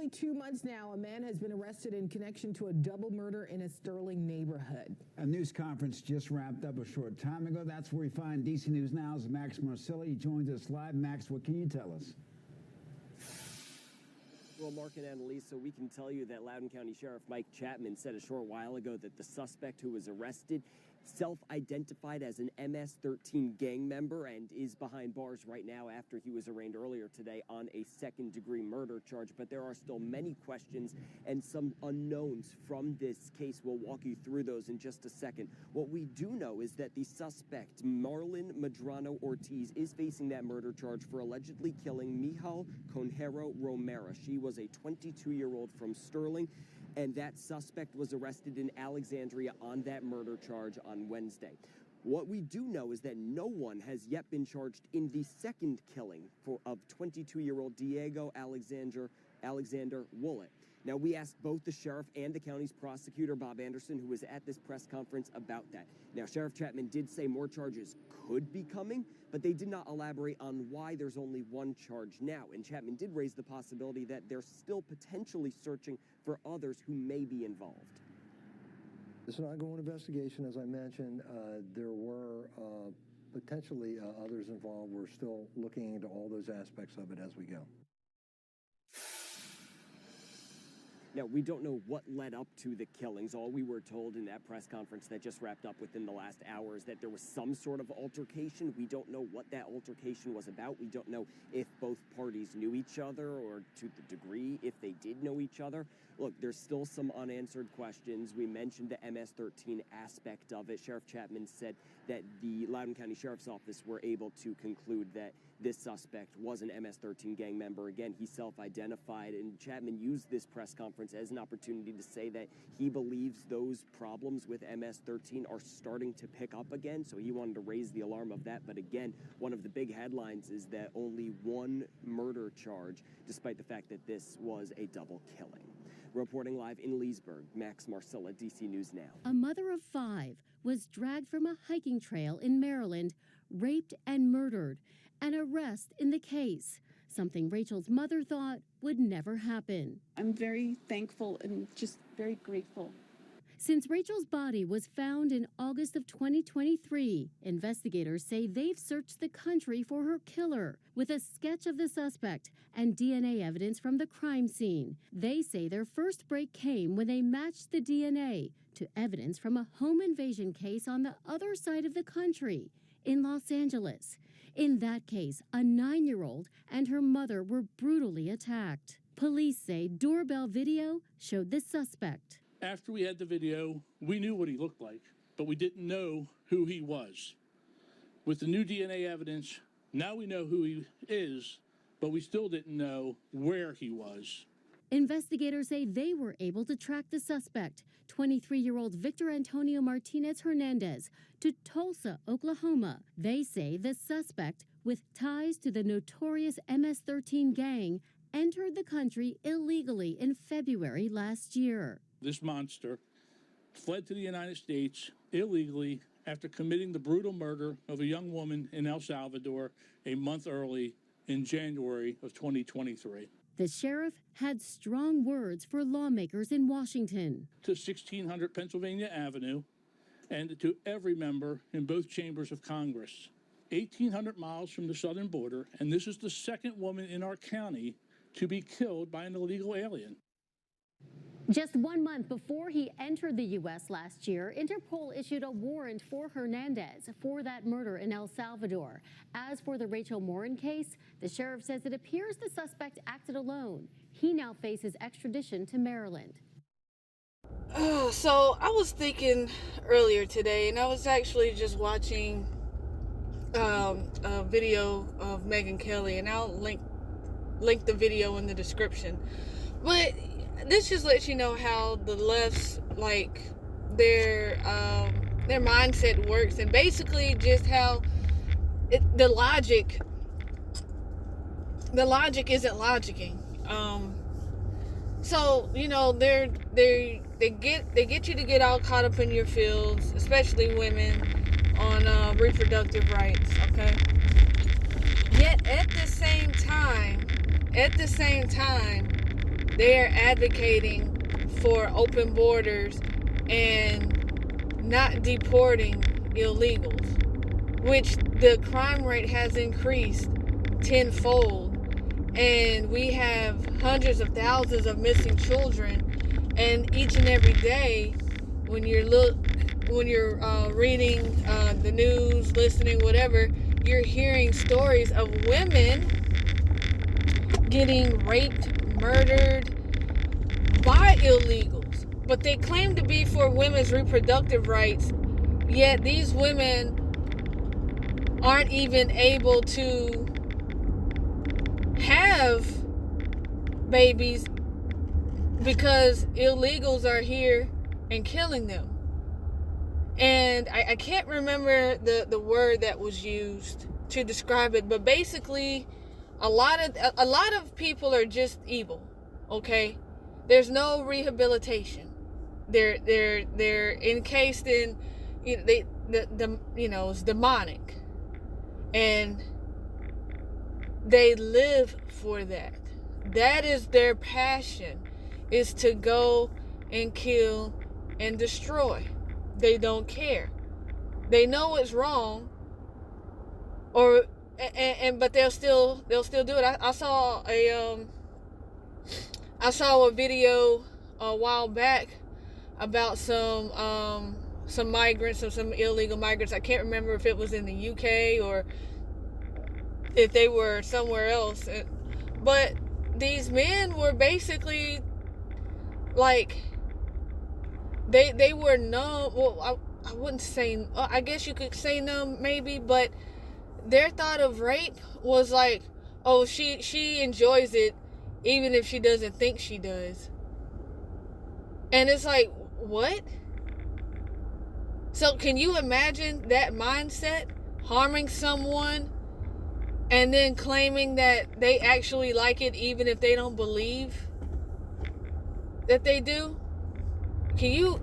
nearly 2 months now, a man has been arrested in connection to a double murder in a Sterling neighborhood. A news conference just wrapped up a short time ago. That's where we find DC News Now's Max Marcella. He joins us live. Max, what can you tell us? Well, Mark and Annalisa, we can tell you that Loudoun County Sheriff Mike Chapman said a short while ago that the suspect who was arrested self-identified as an MS-13 gang member and is behind bars right now after he was arraigned earlier today on a second-degree murder charge. But there are still many questions and some unknowns from this case. We'll walk you through those in just a second. What we do know is that the suspect, Marlon Medrano Ortiz, is facing that murder charge for allegedly killing Mijal Conjero Romero. She was a 22-year-old from Sterling, and that suspect was arrested in Alexandria on that murder charge on Wednesday. What we do know is that no one has yet been charged in the second killing of 22-year-old Diego Alexander Woollett. Now, we asked both the sheriff and the county's prosecutor, Bob Anderson, who was at this press conference, about that. Now, Sheriff Chapman did say more charges could be coming, but they did not elaborate on why there's only one charge now. And Chapman did raise the possibility that they're still potentially searching for others who may be involved. It's an ongoing investigation, as I mentioned. There were potentially others involved. We're still looking into all those aspects of it as we go. Now, we don't know what led up to the killings. All we were told in that press conference that just wrapped up within the last hour is that there was some sort of altercation. We don't know what that altercation was about. We don't know if both parties knew each other or to the degree if they did know each other. Look, there's still some unanswered questions. We mentioned the MS-13 aspect of it. Sheriff Chapman said that the Loudoun County Sheriff's Office were able to conclude that this suspect was an MS-13 gang member. Again, he self-identified, and Chapman used this press conference as an opportunity to say that he believes those problems with MS-13 are starting to pick up again, so he wanted to raise the alarm of that. But again, one of the big headlines is that only one murder charge, despite the fact that this was a double killing. Reporting live in Leesburg, Max Marcella, DC News Now. A mother of 5 was dragged from a hiking trail in Maryland, raped and murdered. An arrest in the case, something Rachel's mother thought would never happen. I'm very thankful and just very grateful. Since Rachel's body was found in August of 2023, investigators say they've searched the country for her killer with a sketch of the suspect and DNA evidence from the crime scene. They say their first break came when they matched the DNA to evidence from a home invasion case on the other side of the country in Los Angeles. In that case, a 9-year-old and her mother were brutally attacked. Police say doorbell video showed the suspect. After we had the video, we knew what he looked like, but we didn't know who he was. With the new DNA evidence, now we know who he is, but we still didn't know where he was. Investigators say they were able to track the suspect, 23-year-old Victor Antonio Martinez Hernandez, to Tulsa, Oklahoma. They say the suspect, with ties to the notorious MS-13 gang, entered the country illegally in February last year. This monster fled to the United States illegally after committing the brutal murder of a young woman in El Salvador a month early in January of 2023. The sheriff had strong words for lawmakers in Washington. To 1600 Pennsylvania Avenue and to every member in both chambers of Congress. 1,800 miles from the southern border, and this is the second woman in our county to be killed by an illegal alien. Just 1 month before he entered the U.S. last year, Interpol issued a warrant for Hernandez for that murder in El Salvador. As for the Rachel Morin case, the sheriff says it appears the suspect acted alone. He now faces extradition to Maryland. So I was thinking earlier today, and I was actually just watching a video of Megyn Kelly, and I'll link the video in the description. But this just lets you know how the left's, like, their mindset works, and basically just how the logic isn't logicking. So, you know, they get you to get all caught up in your feels, especially women, on reproductive rights, okay? Yet at the same time, they are advocating for open borders and not deporting illegals, which the crime rate has increased tenfold. And we have hundreds of thousands of missing children. And each and every day, when you're reading the news, listening, whatever, you're hearing stories of women getting raped, murdered by illegals. But they claim to be for women's reproductive rights, yet these women aren't even able to have babies because illegals are here and killing them. And I can't remember the word that was used to describe it, but basically a lot of people are just evil, okay? There's no rehabilitation. They're encased in, it's demonic, and they live for that. That is their passion, is to go and kill and destroy. They don't care. They know it's wrong, but they'll still do it. I saw a video a while back about some migrants or some illegal migrants. I can't remember if it was in the UK or if they were somewhere else. But these men were basically like, they were numb. Well, I wouldn't say, I guess you could say numb maybe, but their thought of rape was like, oh, she enjoys it even if she doesn't think she does. And it's like, what? So can you imagine that mindset? Harming someone and then claiming that they actually like it even if they don't believe that they do? Can you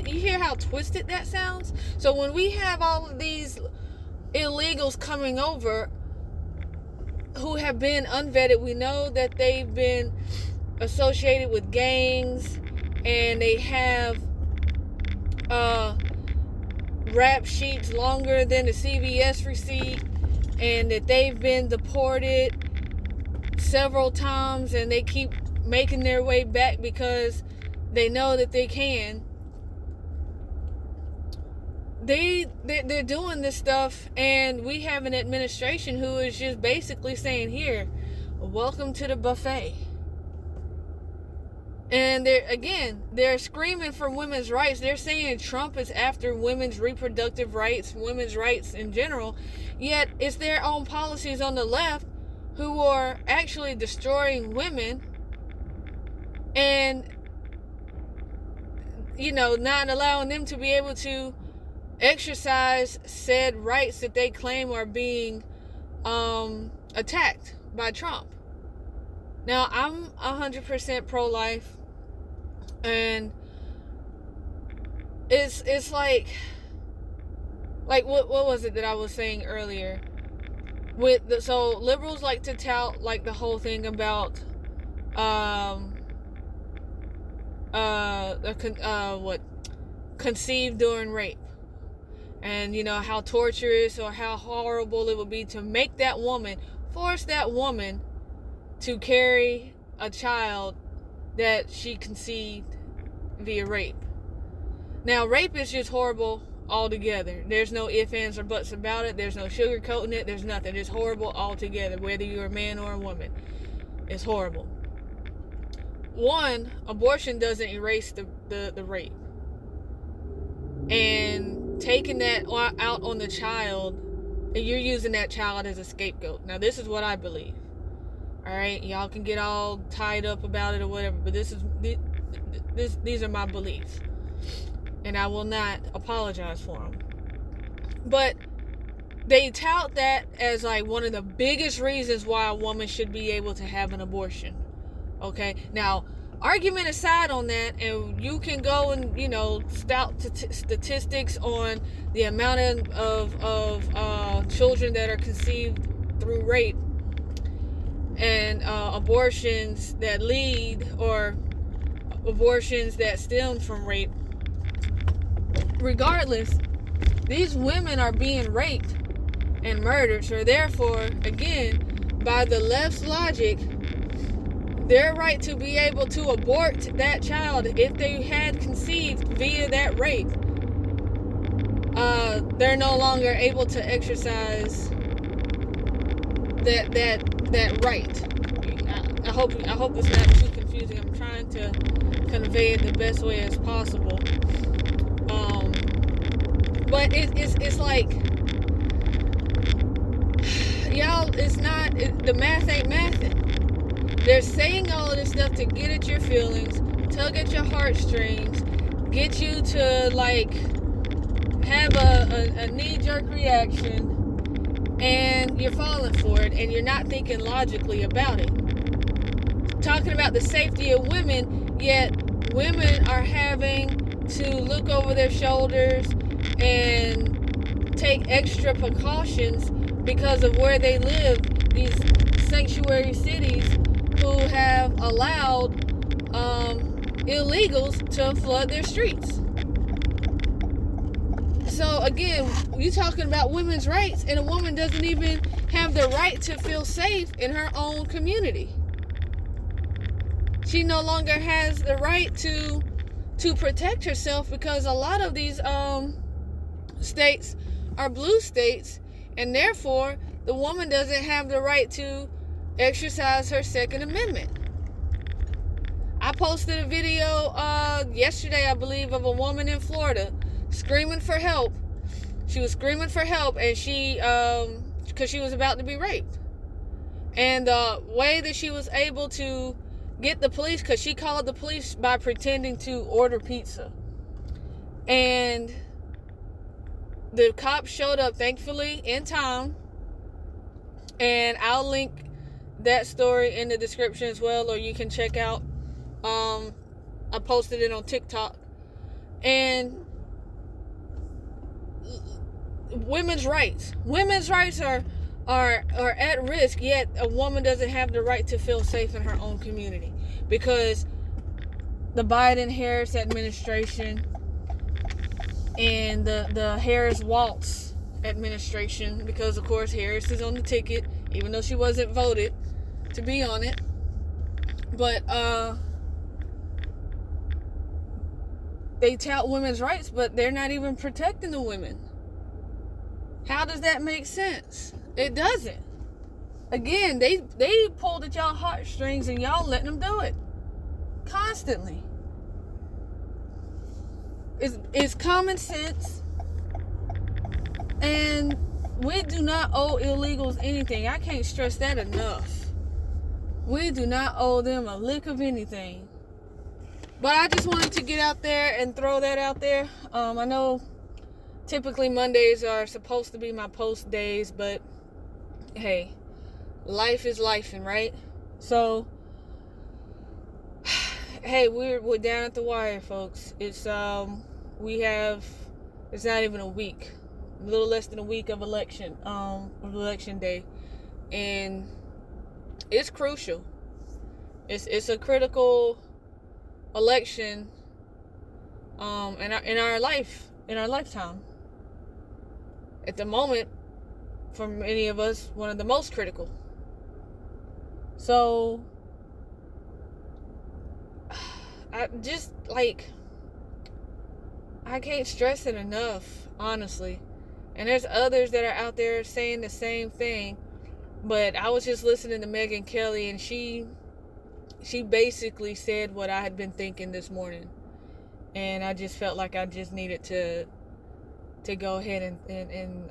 hear how twisted that sounds? So when we have all of these illegals coming over who have been unvetted, we know that they've been associated with gangs and they have rap sheets longer than the CVS receipt, and that they've been deported several times and they keep making their way back because they know that they can. They're doing this stuff, and we have an administration who is just basically saying, here, welcome to the buffet. And they're screaming for women's rights. They're saying Trump is after women's reproductive rights, women's rights in general. Yet it's their own policies on the left who are actually destroying women and, not allowing them to be able to exercise said rights that they claim are being attacked by Trump. Now, I'm 100% pro-life, and it's like what was it that I was saying earlier? So liberals like to tout like the whole thing about conceived during rape, and how torturous or how horrible it would be to make that woman, force that woman to carry a child that she conceived via rape. Now, rape is just horrible altogether. There's no ifs, ands, or buts about it. There's no sugarcoating it. There's nothing. It's horrible altogether, whether you're a man or a woman. It's horrible. One, abortion doesn't erase the rape. And taking that out on the child, and you're using that child as a scapegoat. Now, this is what I believe. All right, y'all can get all tied up about it or whatever, but these are my beliefs, and I will not apologize for them. But they tout that as like one of the biggest reasons why a woman should be able to have an abortion. Okay, now argument aside on that, and you can go and stout statistics on the amount of children that are conceived through rape. and abortions that lead, or abortions that stem from rape. Regardless, these women are being raped and murdered. So therefore, again, by the left's logic, their right to be able to abort that child if they had conceived via that rape, they're no longer able to exercise that right. I hope it's not too confusing. I'm trying to convey it the best way as possible. But it's like, y'all, the math ain't mathing. They're saying all of this stuff to get at your feelings, tug at your heartstrings, get you to like have a knee-jerk reaction, and you're falling for it, and you're not thinking logically about it. Talking about the safety of women, yet women are having to look over their shoulders and take extra precautions because of where they live, these sanctuary cities who have allowed illegals to flood their streets. So again, you talking about women's rights, and a woman doesn't even have the right to feel safe in her own community. She no longer has the right to protect herself, because a lot of these states are blue states, and therefore the woman doesn't have the right to exercise her Second Amendment. I posted a video yesterday, I believe, of a woman in Florida screaming for help. She was screaming for help, and she because she was about to be raped. And the way that she was able to get the police, because she called the police by pretending to order pizza. And the cops showed up, thankfully, in time. And I'll link that story in the description as well, or you can check out. I posted it on TikTok. And women's rights are at risk, yet a woman doesn't have the right to feel safe in her own community, because the Biden-Harris administration and the Harris-Walz administration, because of course Harris is on the ticket, even though she wasn't voted to be on it, but they tout women's rights, but they're not even protecting the women. How does that make sense? It doesn't. Again, they pulled at y'all heartstrings, and y'all letting them do it constantly. It's common sense, and we do not owe illegals anything. I can't stress that enough. We do not owe them a lick of anything. But I just wanted to get out there and throw that out there. I know typically Mondays are supposed to be my post days, but hey, life is lifing, right? So, hey, we're down at the wire, folks. It's not even a week, a little less than a week of election day, and it's crucial. It's a critical election in our lifetime. At the moment, for many of us, one of the most critical. So I can't stress it enough, honestly. And there's others that are out there saying the same thing, but I was just listening to Megyn Kelly, and she basically said what I had been thinking this morning, and I just felt like I just needed to go ahead and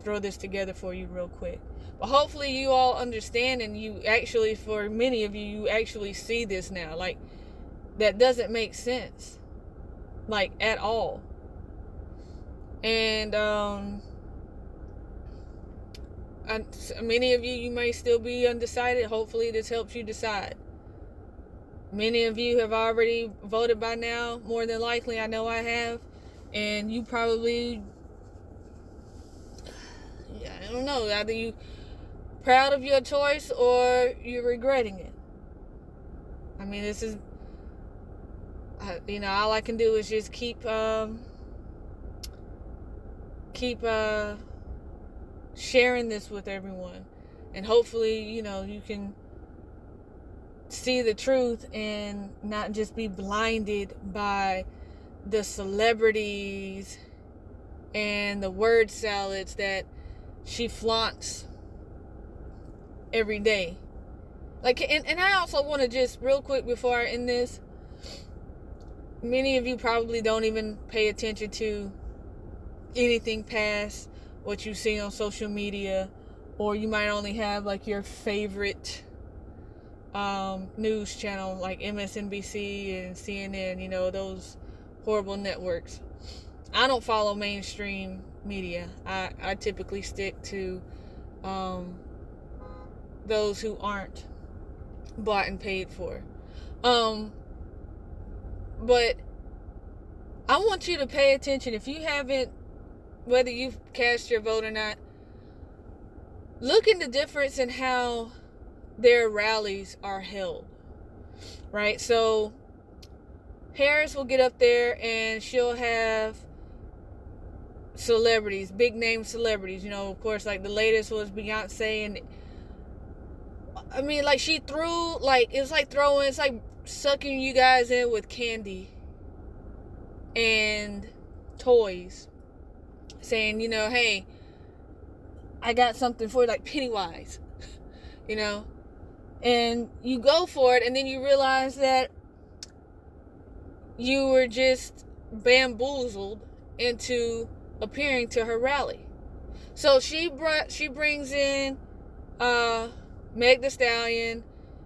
throw this together for you real quick. But hopefully you all understand, and you actually, for many of you, you actually see this now. Like, that doesn't make sense, like, at all. And many of you may still be undecided. Hopefully this helps you decide. Many of you have already voted by now, more than likely. I know I have. And you probably, I don't know, either you proud of your choice or you're regretting it. I mean, this is, all I can do is just keep sharing this with everyone. And hopefully, you can see the truth and not just be blinded by the celebrities and the word salads that she flaunts every day. And I also want to just real quick before I end this, many of you probably don't even pay attention to anything past what you see on social media, or you might only have like your favorite news channel like MSNBC and CNN, those horrible networks. I don't follow mainstream media. I typically stick to those who aren't bought and paid for. But I want you to pay attention. If you haven't, whether you've cast your vote or not, look at the difference in how their rallies are held, right? So Harris will get up there and she'll have celebrities, big name celebrities, of course, like the latest was Beyonce. And I mean, like, she threw, like, it's like sucking you guys in with candy and toys, saying, hey, I got something for you, like Pennywise, and you go for it, and then you realize that you were just bamboozled into appearing to her rally. So she brings in Meg Thee Stallion.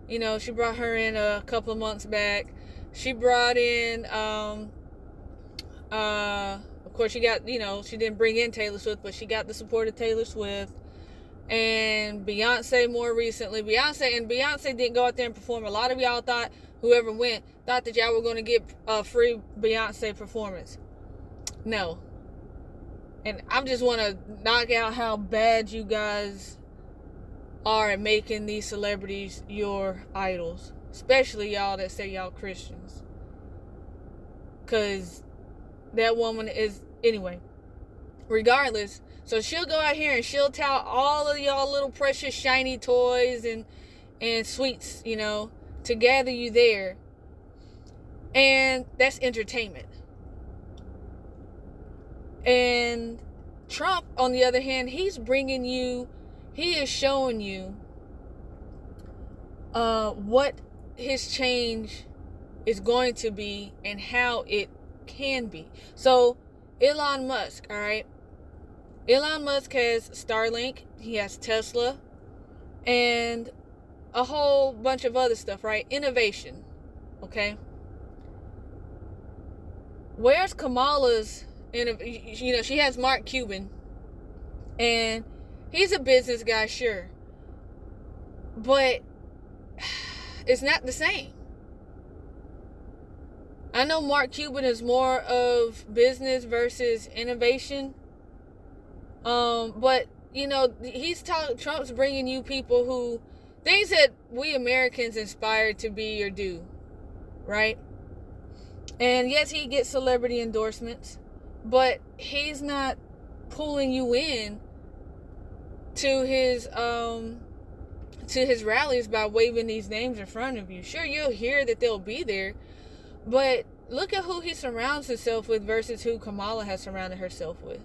She brought her in a couple of months back. She brought in of course, she got, she didn't bring in Taylor Swift, but she got the support of Taylor Swift. And Beyonce more recently. Beyonce didn't go out there and perform. A lot of y'all thought, whoever went, thought that y'all were going to get a free Beyonce performance. No. And I just want to knock out how bad you guys are at making these celebrities your idols. Especially y'all that say y'all Christians. Because that woman is, anyway, regardless. So she'll go out here and she'll tout all of y'all little precious shiny toys and sweets, to gather you there. And that's entertainment. And Trump, on the other hand, he is showing you what his change is going to be and how it can be. So Elon Musk, all right? Elon Musk has Starlink, he has Tesla, and a whole bunch of other stuff, right? Innovation, okay? Where's Kamala's, she has Mark Cuban, and he's a business guy, sure, but it's not the same. I know Mark Cuban is more of business versus innovation. But Trump's bringing you people who, things that we Americans aspire to be or do, right? And yes, he gets celebrity endorsements, but he's not pulling you in to his rallies by waving these names in front of you. Sure, you'll hear that they'll be there, but look at who he surrounds himself with versus who Kamala has surrounded herself with.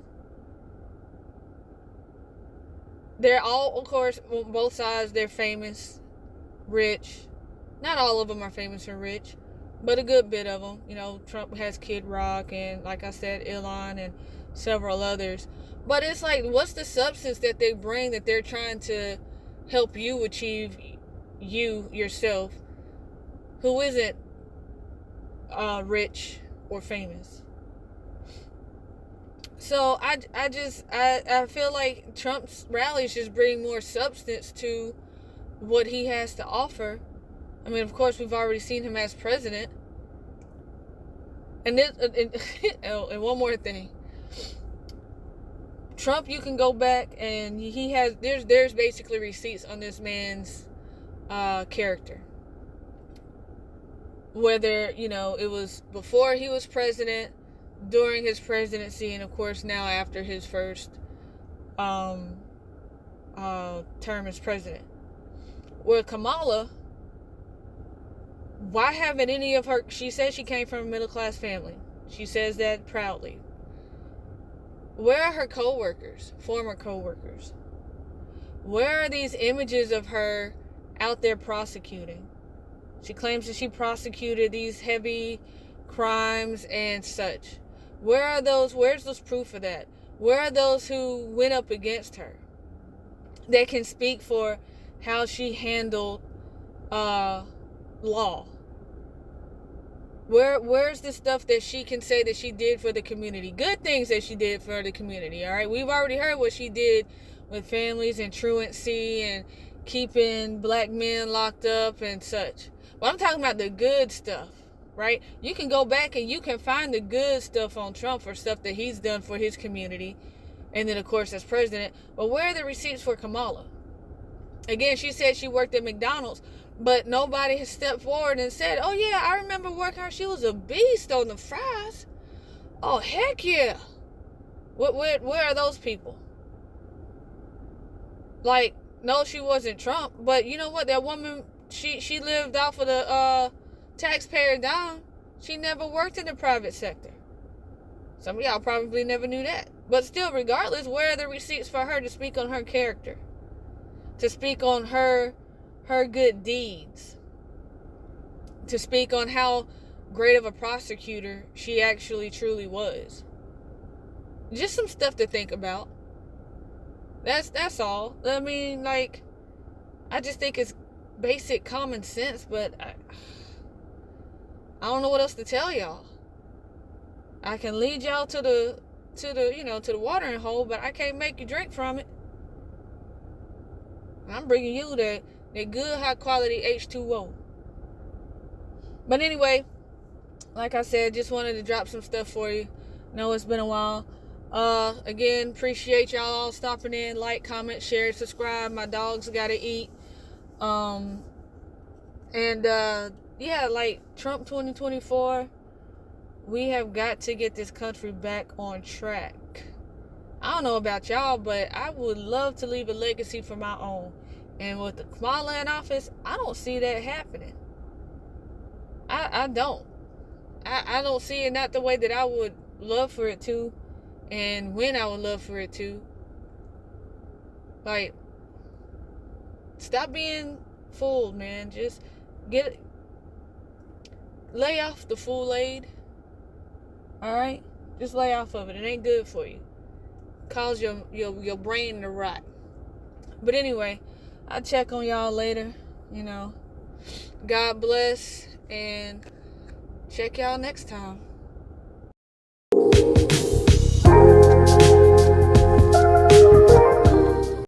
They're all, of course, on both sides, they're famous, rich. Not all of them are famous or rich, but a good bit of them. Trump has Kid Rock and, like I said, Elon and several others. But it's like, what's the substance that they bring that they're trying to help you achieve, yourself, who isn't rich or famous? So I feel like Trump's rallies just bring more substance to what he has to offer. I mean, of course, we've already seen him as president. And one more thing. Trump, you can go back and he has, there's basically receipts on this man's character. Whether, you know, it was before he was president, during his presidency, and of course now after his first term as president. Where Kamala, why haven't any of her, she says she came from a middle-class family. She says that proudly. Where are her co-workers, former co-workers? Where are these images of her out there prosecuting? She claims that she prosecuted these heavy crimes and such. Where are those? Where's those proof of that? Where are those who went up against her that can speak for how she handled law? Where's the stuff that she can say that she did for the community? Good things that she did for the community, all right? We've already heard what she did with families and truancy and keeping black men locked up and such. But I'm talking about the good stuff, right? You can go back and you can find the good stuff on Trump for stuff that he's done for his community. And then, of course, as president. But where are the receipts for Kamala? Again, she said she worked at McDonald's, but nobody has stepped forward and said, oh, yeah, I remember working her. She was a beast on the fries. Oh, heck yeah. Where are those people? Like, no, she wasn't Trump, but you know what? That woman, she lived off of the taxpayer dime. She never worked in the private sector. Some of y'all probably never knew that. But still, regardless, where are the receipts for her to speak on her character? To speak on her good deeds? To speak on how great of a prosecutor she actually truly was? Just some stuff to think about. That's all. I mean, like, I just think it's basic common sense, but I don't know what else to tell y'all. I can lead y'all to the watering hole, but I can't make you drink from it. I'm bringing you that good high quality H2O. But anyway, like I said, just wanted to drop some stuff for you. Know it's been a while. Again, appreciate y'all all stopping in. Like, comment, share, subscribe. My dogs gotta eat. Yeah, like Trump 2024, we have got to get this country back on track. I don't know about y'all, but I would love to leave a legacy for my own. And with the Kamala in office, I don't see that happening. I don't. I don't see it not the way that I would love for it to, and when I would love for it to. Like, stop being fooled, man. Just lay off the fool-aid. Alright? Just lay off of it. It ain't good for you. Cause your brain to rot. But anyway, I'll check on y'all later. You know. God bless, and check y'all next time.